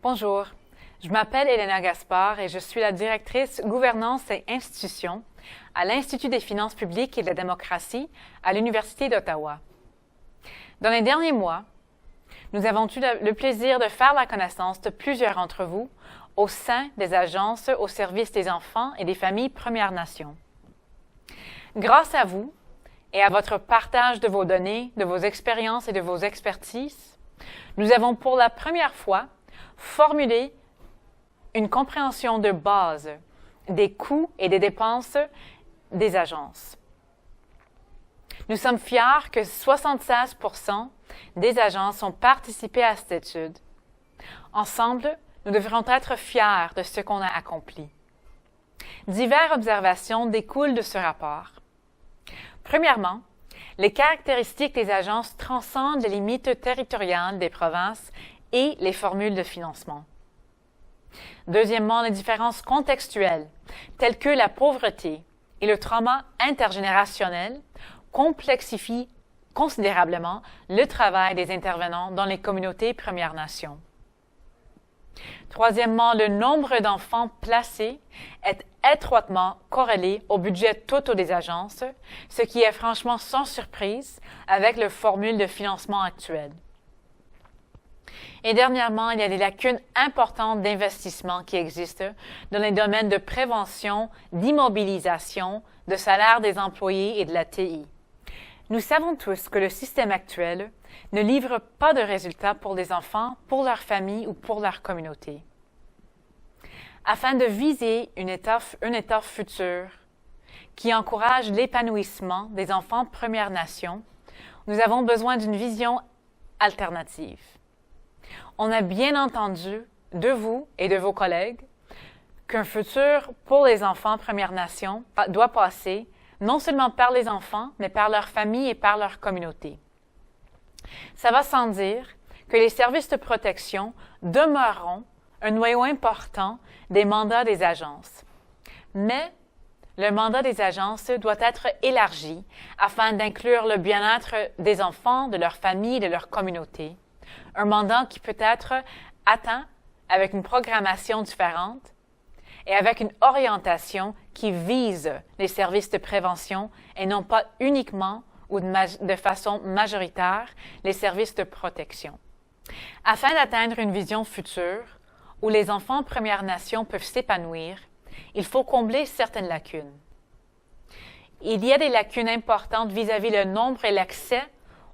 Bonjour, je m'appelle Elena Gaspard et je suis la directrice gouvernance et institutions à l'Institut des finances publiques et de la démocratie à l'Université d'Ottawa. Dans les derniers mois, nous avons eu le plaisir de faire la connaissance de plusieurs d'entre vous au sein des agences au service des enfants et des familles Premières Nations. Grâce à vous et à votre partage de vos données, de vos expériences et de vos expertises, nous avons pour la première fois formulé une compréhension de base des coûts et des dépenses des agences. Nous sommes fiers que 76% des agences ont participé à cette étude. Ensemble, nous devrons être fiers de ce qu'on a accompli. Diverses observations découlent de ce rapport. Premièrement, les caractéristiques des agences transcendent les limites territoriales des provinces et les formules de financement. Deuxièmement, les différences contextuelles, telles que la pauvreté et le trauma intergénérationnel, complexifient considérablement le travail des intervenants dans les communautés Premières Nations. Troisièmement, le nombre d'enfants placés est étroitement corrélé au budget total des agences, ce qui est franchement sans surprise avec les formules de financement actuelles. Et dernièrement, il y a des lacunes importantes d'investissement qui existent dans les domaines de prévention, d'immobilisation, de salaire des employés et de la TI. Nous savons tous que le système actuel ne livre pas de résultats pour les enfants, pour leur famille ou pour leur communauté. Afin de viser un État futur qui encourage l'épanouissement des enfants Premières Nations, nous avons besoin d'une vision alternative. On a bien entendu de vous et de vos collègues qu'un futur pour les enfants Premières Nations doit passer non seulement par les enfants, mais par leur famille et par leur communauté. Ça va sans dire que les services de protection demeureront un noyau important des mandats des agences. Mais le mandat des agences doit être élargi afin d'inclure le bien-être des enfants, de leur famille et de leur communauté. Un mandat qui peut être atteint avec une programmation différente et avec une orientation qui vise les services de prévention et non pas uniquement ou de façon majoritaire les services de protection. Afin d'atteindre une vision future où les enfants Premières Nations peuvent s'épanouir, il faut combler certaines lacunes. Il y a des lacunes importantes vis-à-vis le nombre et l'accès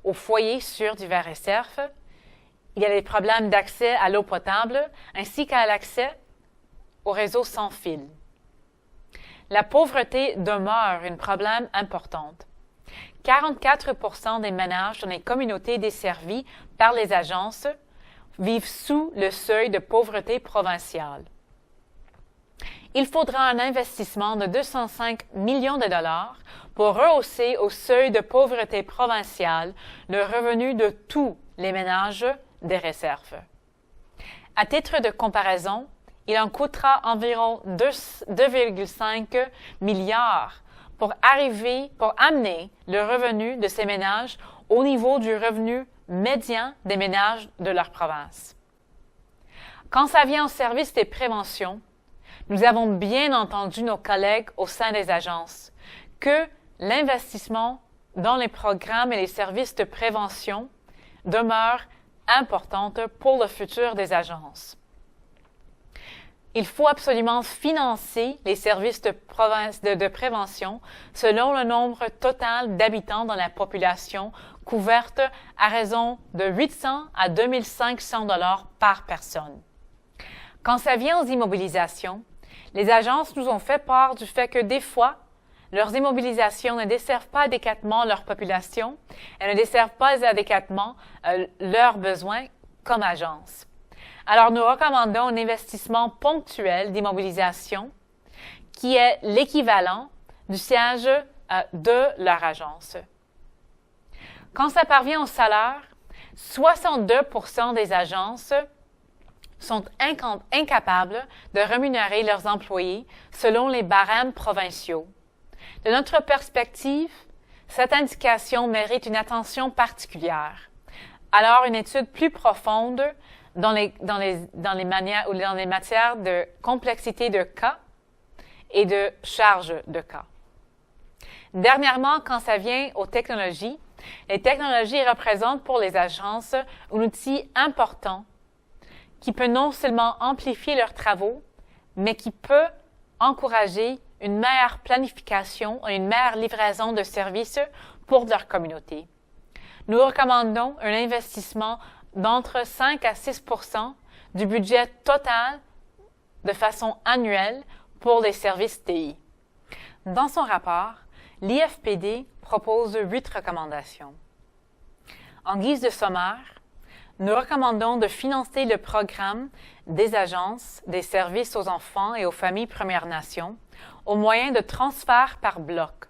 aux foyers sur divers réserves. Il y a des problèmes d'accès à l'eau potable ainsi qu'à l'accès au réseau sans fil. La pauvreté demeure un problème important. 44% des ménages dans les communautés desservies par les agences vivent sous le seuil de pauvreté provinciale. Il faudra un investissement de 205 millions de dollars pour rehausser au seuil de pauvreté provinciale le revenu de tous les ménages des réserves. À titre de comparaison, il en coûtera environ 2,5 milliards pour amener le revenu de ces ménages au niveau du revenu médian des ménages de leur province. Quand ça vient au service des préventions, nous avons bien entendu nos collègues au sein des agences que l'investissement dans les programmes et les services de prévention demeure importante pour le futur des agences. Il faut absolument financer les services de prévention selon le nombre total d'habitants dans la population couverte à raison de 800 à 2500 $ par personne. Quand ça vient aux immobilisations, les agences nous ont fait part du fait que des fois, leurs immobilisations ne desservent pas adéquatement leur population, elles ne desservent pas adéquatement leurs besoins comme agence. Alors, nous recommandons un investissement ponctuel d'immobilisation qui est l'équivalent du siège de leur agence. Quand ça parvient au salaire, 62% des agences sont incapables de rémunérer leurs employés selon les barèmes provinciaux. De notre perspective, cette indication mérite une attention particulière. Alors, une étude plus profonde dans les matières de complexité de cas et de charge de cas. Dernièrement, quand ça vient aux technologies, les technologies représentent pour les agences un outil important qui peut non seulement amplifier leurs travaux, mais qui peut encourager une meilleure planification et une meilleure livraison de services pour leur communauté. Nous recommandons un investissement d'entre 5 à 6 % du budget total de façon annuelle pour les services TI. Dans son rapport, l'IFPD propose 8 recommandations. En guise de sommaire, nous recommandons de financer le programme des agences des services aux enfants et aux familles Premières Nations au moyen de transferts par bloc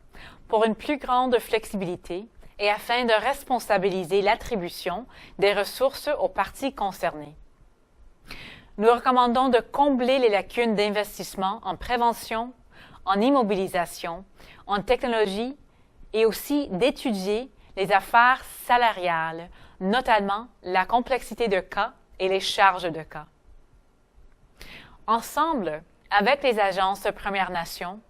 pour une plus grande flexibilité et afin de responsabiliser l'attribution des ressources aux parties concernées. Nous recommandons de combler les lacunes d'investissement en prévention, en immobilisation, en technologie et aussi d'étudier les affaires salariales, notamment la complexité de cas et les charges de cas. Ensemble, avec les agences Premières Nations,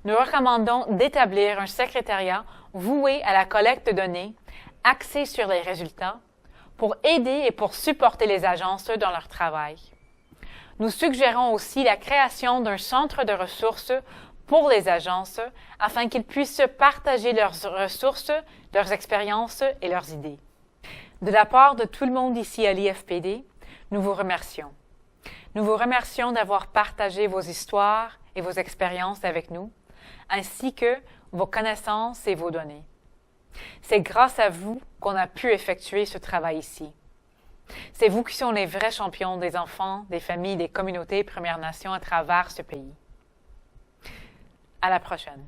nous recommandons d'établir un secrétariat voué à la collecte de données, axé sur les résultats, pour aider et pour supporter les agences dans leur travail. Nous suggérons aussi la création d'un centre de ressources pour les agences afin qu'ils puissent partager leurs ressources, leurs expériences et leurs idées. De la part de tout le monde ici à l'IFPD, nous vous remercions. Nous vous remercions d'avoir partagé vos histoires et vos expériences avec nous, ainsi que vos connaissances et vos données. C'est grâce à vous qu'on a pu effectuer ce travail ici. C'est vous qui sont les vrais champions des enfants, des familles, des communautés Premières Nations à travers ce pays. À la prochaine.